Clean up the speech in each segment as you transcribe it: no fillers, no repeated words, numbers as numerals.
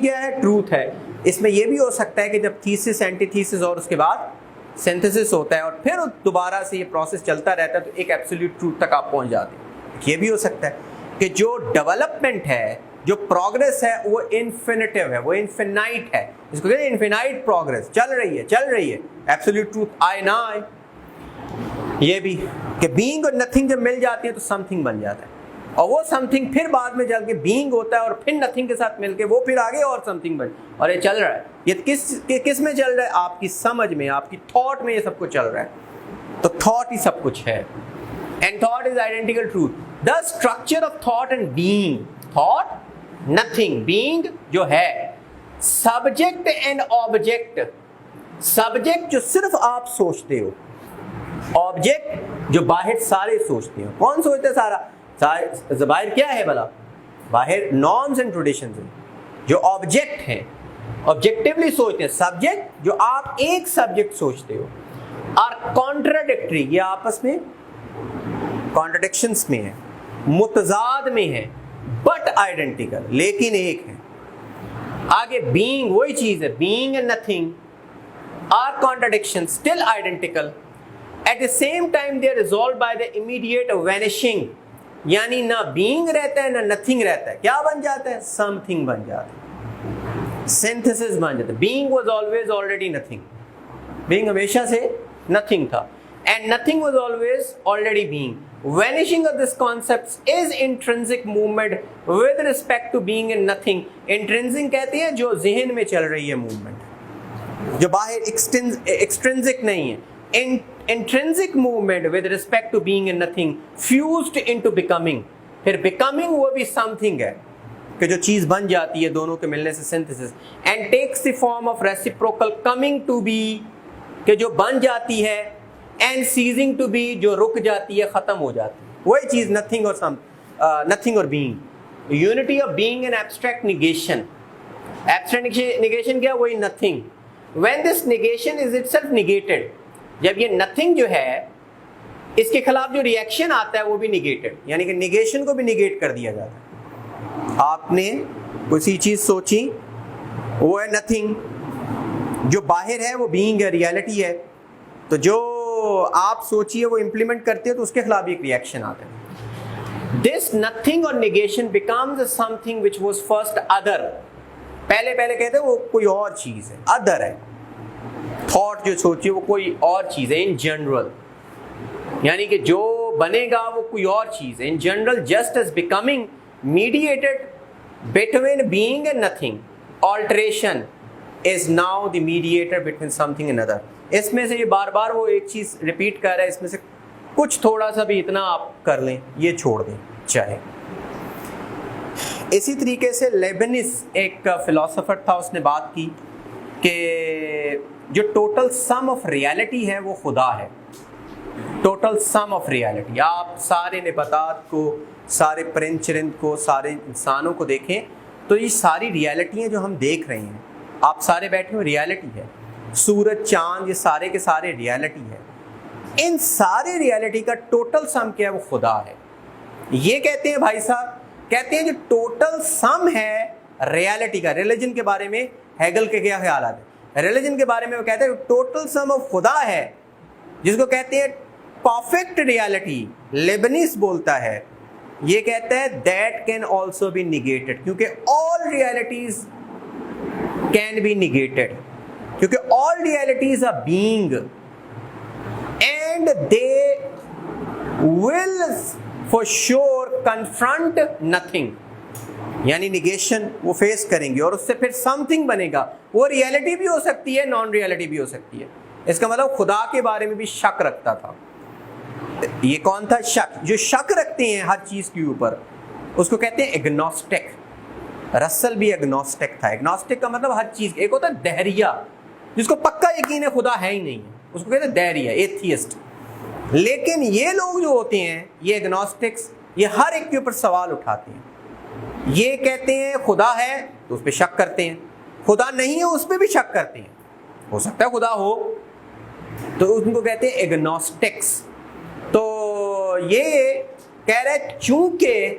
کیا ہے؟ ٹروتھ ہے. اس میں یہ بھی ہو سکتا ہے کہ جب تھیسس اینٹی تھیسس اور اس کے بعد سینتھسس ہوتا ہے اور پھر دوبارہ سے یہ پروسیس چلتا رہتا ہے تو ایک ایبسولوٹ ٹروتھ تک آپ پہنچ جاتے ہیں. یہ بھی ہو سکتا ہے کہ جو ڈیولپمنٹ ہے, جو پروگرس ہے, وہ انفینیٹیو ہے, وہ انفینائٹ ہے. اس کو کہتے ہیں انفینائٹ پروگرس, چل رہی ہے, ایبسولوٹ ٹروتھ آئے نہ آئے. یہ بھی کہ بینگ اور نتھنگ جب مل جاتی ہے تو سم تھنگ بن جاتا ہے, اور وہ سم تھنگ پھر بعد میں چل کے بینگ ہوتا ہے اور پھر نتھنگ کے ساتھ مل کے وہ پھر آگے اور سم تھنگ بن, اور یہ چل رہا ہے. یہ کس میں چل رہا ہے؟ آپ کی سمجھ میں, آپ کی تھاٹ میں یہ سب کچھ چل رہا ہے. تو تھاٹ ہی سب کچھ ہے. And thought is identical truth. The structure of thought and being, thought nothing, being جو ہے سبجیکٹ اینڈ آبجیکٹ. سبجیکٹ جو صرف آپ سوچتے ہو, آبجیکٹ جو باہر سارے سوچتے ہیں. کون سوچتا ہے سارا؟ باہر کیا ہے بلا؟ باہر نارمز اینڈ ٹریڈیشنز ہیں. جو آبجیکٹ ہیں آبجیکٹیولی سوچتے ہیں. سبجیکٹ جو آپ ایک سبجیکٹ سوچتے ہو, اور کانٹراڈکٹری, یہ آپس میں کانٹرڈکشنز میں ہے, متضاد میں ہے, بٹ آئیڈینٹیکل, لیکن ایک ہے. آگے بینگ وہی چیز ہے, being and nothing are contradiction, still identical. At the same time they are resolved by the immediate vanishing. یعنی نہ بینگ رہتا ہے نہ نتھنگ رہتا ہے. کیا بن جاتا ہے؟ سم تھنگ بن جاتا ہے, سینتھسس بن جاتا ہے. Being was always already nothing, being ہمیشہ سے نتھنگ تھا, and nothing was always already being. Vanishing of this concept is intrinsic movement with respect to being and nothing. Intrinsic کہتے ہیں جو ذہن میں چل رہی ہے موومنٹ, جو باہر extrinsic نہیں ہے. Intrinsic movement with respect to being and nothing fused into becoming. پھر becoming وہ بھی something ہے کہ جو چیز بن جاتی ہے دونوں کے ملنے سے, synthesis, and takes the form of reciprocal coming to be کہ جو بن جاتی ہے, and ceasing to be جو رک جاتی ہے, ختم ہو جاتی ہے. وہی چیز nothing اور nothing اور being. Unity of being and abstract negation. Abstract negation کیا؟ وہی nothing. When this negation is itself negated, جب یہ نتھنگ جو ہے اس کے خلاف جو ریئیکشن آتا ہے وہ بھی نگیٹڈ, یعنی کہ نگیشن کو بھی نگیٹ کر دیا جاتا ہے. آپ نے کوئی چیز سوچی, وہ ہے نتھنگ, جو باہر ہے وہ بینگ ہے, ریالٹی ہے. تو جو آپ سوچیے وہ امپلیمنٹ کرتے ہیں تو اس کے خلاف ایک ریئیکشن آتا ہے. دس نتھنگ اور negation becomes some thing which was first other. پہلے کہتے ہیں وہ کوئی اور چیز ہے, ادر ہے. تھاٹ جو سوچیے وہ کوئی اور چیز ہے, ان جنرل, یعنی کہ جو بنے گا وہ کوئی اور چیز ہے. In general just as becoming mediated between being and nothing, alteration is now the mediator between something and other. اس میں سے یہ بار بار وہ ایک چیز ریپیٹ کر رہا ہے, اس میں سے کچھ تھوڑا سا بھی اتنا آپ کر لیں, یہ چھوڑ دیں چاہے. اسی طریقے سے لیبنس ایک فلاسفر تھا, اس نے بات کی کہ جو ٹوٹل سم آف ریالٹی ہے وہ خدا ہے. ٹوٹل سم آف ریالٹی, آپ سارے نباتات کو, سارے پرند چرند کو, سارے انسانوں کو دیکھیں تو یہ ساری ریالٹیاں جو ہم دیکھ رہے ہیں, آپ سارے بیٹھے ہوئے, ریالٹی ہے. سورج چاند یہ سارے کے سارے ریالٹی ہے. ان سارے ریالٹی کا ٹوٹل سم کیا ہے؟ وہ خدا ہے. یہ کہتے ہیں بھائی صاحب, کہتے ہیں جو ٹوٹل سم ہے ریالٹی کا. ریلیجن کے بارے میں ہیگل کے کیا خیالات ہیں؟ ریلیجن کے بارے میں وہ کہتے ہیں ٹوٹل سم آف خدا ہے, جس کو کہتے ہیں پرفیکٹ ریالٹی. لیبنس بولتا ہے, یہ کہتا ہے that can also be negated, کیونکہ all realities can be negated, کیونکہ all realities are being and they will for sure confront nothing. یعنی نیگیشن وہ فیس کریں گے اور اس سے پھر سم تھنگ بنے گا. وہ ریالٹی بھی ہو سکتی ہے, نان ریالٹی بھی ہو سکتی ہے. اس کا مطلب خدا کے بارے میں بھی شک رکھتا تھا. یہ کون تھا؟ شک. جو شک رکھتے ہیں ہر چیز کے اوپر اس کو کہتے ہیں ایگنوسٹک. رسل بھی ایگنوسٹک تھا. ایگنوسٹک کا مطلب ہر چیز, ایک ہوتا ہے دہریہ جس کو پکا یقین ہے خدا ہے ہی نہیں, اس کو کہتے ہیں دہریہ, ایتھیسٹ. لیکن یہ لوگ جو ہوتے ہیں یہ ایگنوسٹکس, یہ ہر ایک کے اوپر سوال اٹھاتے ہیں. یہ کہتے ہیں خدا ہے تو اس پہ شک کرتے ہیں, خدا نہیں ہے اس پہ بھی شک کرتے ہیں. ہو سکتا ہے خدا ہو, تو ان کو کہتے ہیں ایگنوسٹکس. تو یہ کہہ رہے چونکہ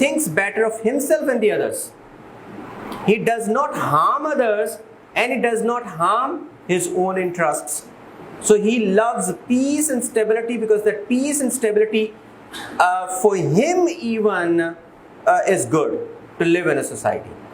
thinks better of himself and the others. He does not harm others and he does not harm his own interests. So he loves peace and stability because that peace and stability for him even is good to live in a society.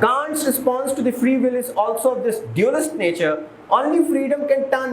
Kant's response to the free will is also of this dualist nature. Only freedom can turn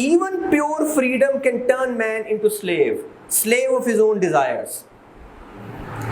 Even pure freedom can turn man into slave of his own desires.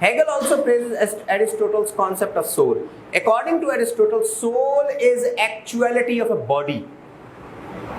Hegel also praises Aristotle's concept of soul. According to Aristotle, soul is actuality of a body.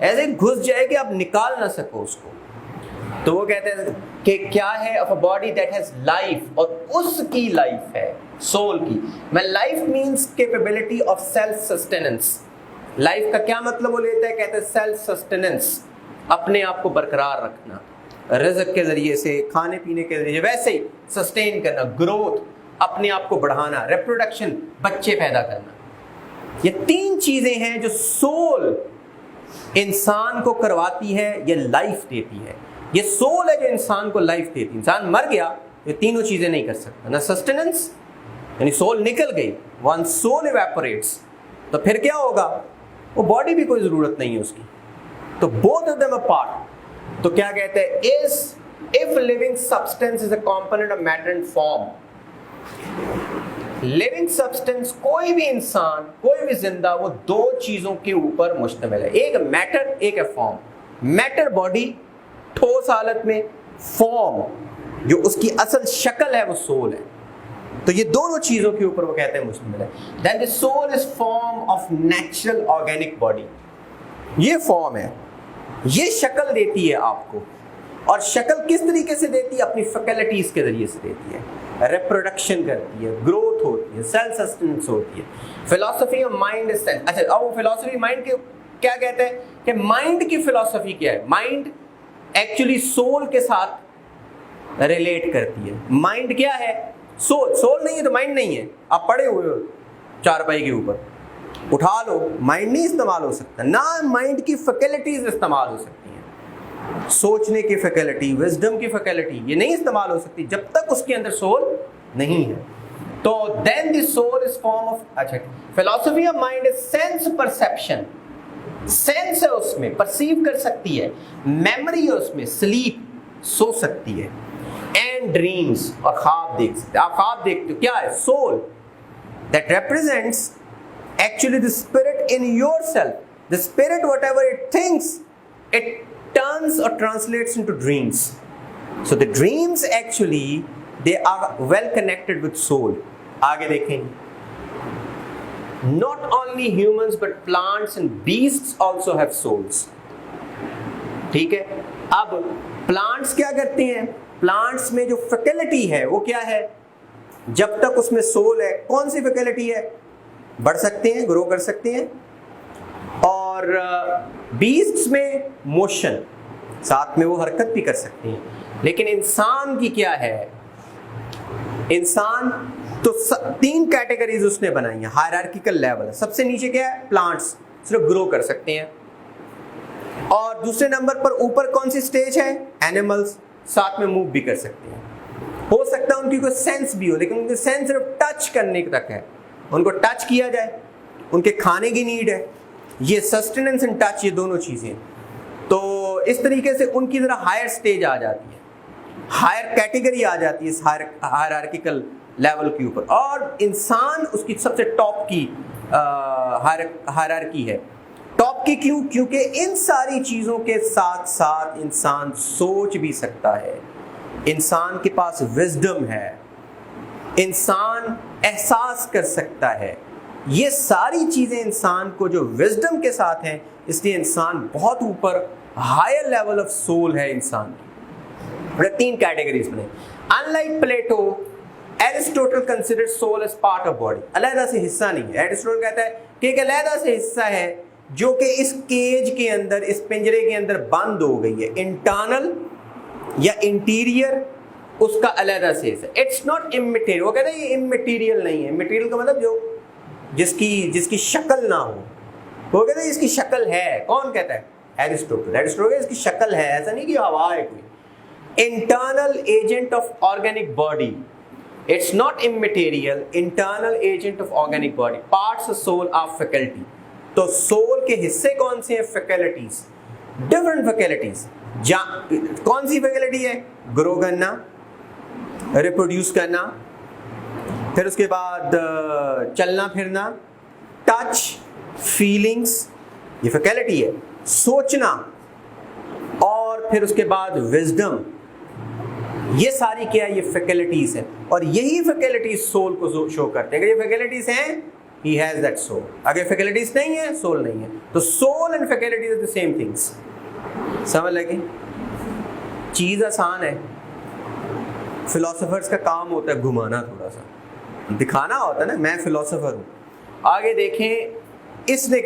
ایسے گھس جائے کہ آپ نکال نہ سکو اس کو. تو وہ کہتے ہیں کہ کیا ہے of a body that has life, اور اس کی لائف ہے سول کی. میں life means capability of self sustenance. Life کا کیا مطلب وہ لیتا ہے, کہتے ہیں سیلف سسٹیننس, اپنے آپ کو برقرار رکھنا, رزق کے ذریعے سے, کھانے پینے کے ذریعے, ویسے ہی سسٹین کرنا, گروتھ, اپنے آپ کو بڑھانا, ریپروڈکشن, بچے پیدا کرنا. یہ 3 چیزیں ہیں جو سول انسان کو کرواتی ہے, یہ لائف دیتی ہے. یہ سول ہے جو انسان کو لائف دیتی ہے. انسان مر گیا یہ تینوں چیزیں نہیں کر سکتا, نہ سسٹیننس یعنی سول نکل گئی, ون سول ایویپوریٹس, تو پھر کیا ہوگا, وہ باڈی بھی کوئی ضرورت نہیں ہے اس کی. تو both of them apart. تو کیا کہتے ہیں, if living substance is a component of matter and form, living substance کوئی بھی انسان, کوئی بھی زندہ, وہ 2 چیزوں کے اوپر مشتمل ہے, ایک میٹر, ایک ہے فارم. میٹر باڈی ٹھوس حالت میں, فارم جو اس کی اصل شکل ہے وہ سول ہے. تو یہ دونوں چیزوں کے اوپر وہ کہتے ہیں مشتمل ہے. Then the soul is form of natural organic body. یہ فارم ہے, یہ شکل دیتی ہے آپ کو, اور شکل کس طریقے سے دیتی ہے, اپنی فیکلٹیز کے ذریعے سے دیتی ہے. ریپروڈکشن کرتی ہے, گروتھ ہوتی ہے, سیلف سسٹیننس ہوتی ہے. فلاسفی آف مائنڈ از, اچھا اب وہ فلاسفی مائنڈ کے کیا کہتے ہیں کہ مائنڈ کی فلاسفی کیا ہے. مائنڈ ایکچولی سول کے ساتھ ریلیٹ کرتی ہے. مائنڈ کیا ہے, سول نہیں ہے تو مائنڈ نہیں ہے. آپ پڑے ہوئے ہو چارپائی کے اوپر, اٹھا لو, مائنڈ نہیں استعمال ہو سکتا. نہ مائنڈ کی فیکلٹیز استعمال ہو سکتی ہیں, سوچنے کی فیکلٹی, وزڈم کی فیکلٹی, یہ نہیں استعمال ہو سکتی جب تک اس کے اندر سول نہیں ہے. تو دین دی سول از فارم آف, اچھا philosophy of mind is sense perception. Sense ہے اس میں, پرسیو کر سکتی ہے. میموری ہے اس میں, سلیپ, سو سکتی ہے. اینڈ ڈریمز, اور خواب دیکھ سکتے. آپ خواب دیکھتے ہو, کیا ہے, civil that represents actually the spirit in yourself. The spirit, whatever it thinks, it turns or translates into dreams. So the dreams actually, they are well connected with soul. آگے دیکھیں, not only humans but plants and beasts also have souls. ٹھیک ہے. اب plants کیا کرتے ہیں, plants میں جو فیکلٹی ہے وہ کیا ہے, جب تک اس میں سول ہے, کون سی فیکلٹی ہے, بڑھ سکتے ہیں, گرو کر سکتے ہیں. اور بیسٹس میں موشن, ساتھ میں وہ حرکت بھی کر سکتے ہیں. لیکن انسان کی کیا ہے, انسان تو 3 کیٹیگریز اس نے بنائی ہیں, ہائرارکیکل لیول. سب سے نیچے کیا ہے, پلانٹس, صرف گرو کر سکتے ہیں. اور دوسرے نمبر پر اوپر کون سی سٹیج ہے, اینیملز, ساتھ میں موو بھی کر سکتے ہیں. ہو سکتا ہے ان کی کوئی سینس بھی ہو, لیکن ان کی سینس صرف ٹچ کرنے تک ہے, ان کو ٹچ کیا جائے, ان کے کھانے کی نیڈ ہے. یہ سسٹیننس اینڈ ٹچ, یہ دونوں چیزیں. تو اس طریقے سے ان کی ذرا ہائر سٹیج آ جاتی ہے, ہائر کیٹیگری آ جاتی ہے اس ہائرارکیکل لیول کے اوپر. اور انسان اس کی سب سے ٹاپ کی ہائرارکی ہے. ٹاپ کی کیوں, کیونکہ ان ساری چیزوں کے ساتھ ساتھ انسان سوچ بھی سکتا ہے, انسان کے پاس وزڈم ہے, انسان احساس کر سکتا ہے. یہ ساری چیزیں انسان کو جو وزڈم کے ساتھ ہیں, اس لیے انسان بہت اوپر ہائر لیول آف سول ہے انسان کی. 3 کیٹیگریز بنے. Unlike Plato, Aristotle consider soul as part of body. علیحدہ سے حصہ نہیں ہے. ایرسٹوٹل کہتا ہے کہ ایک علیحدہ سے حصہ ہے جو کہ اس کیج کے اندر, اس پنجرے کے اندر بند ہو گئی ہے. انٹرنل یا انٹیریئر, اس کا علیحدہ سے حصہ. It's not immaterial. وہ کہتا ہے یہ اممیٹیریل نہیں ہے. مٹیریل کا مطلب جو جس کی شکل نہ ہو. وہ کہتا ہے اس کی شکل ہے. کون کہتا ہے, ایرسٹوٹل. ایرسٹوٹل اس کی شکل ہے, ایسا نہیں کہ ہوا ہے کوئی. Internal agent of organic body. It's not immaterial, internal agent of organic body. Parts of soul of faculty. تو سول کے حصے کون سے ہیں, فیکلٹیز, ڈفرنٹ فیکلٹیز. کون سی فیکلٹی ہے, گرو کرنا, ریپروڈیوس کرنا, پھر اس کے بعد چلنا پھرنا, ٹچ, فیلنگس, یہ فیکلٹی ہے. سوچنا, اور پھر اس کے بعد وزڈم, یہ ساری کیا ہے, یہ فیکلٹیز ہیں. اور یہی فیکلٹیز سول کو شو کرتے ہیں. اگر یہ فیکلٹیز ہیں he has that soul. اگر فیکلٹیز نہیں ہے سول نہیں ہے. تو soul and faculties are the same things. سمجھ لگی؟ چیز آسان ہے. فلاسفرز کا کام ہوتا ہے گھمانا، تھوڑا سا دکھانا ہوتا ہے نا میں فلاسفر ہوں. آگے دیکھیں اس نے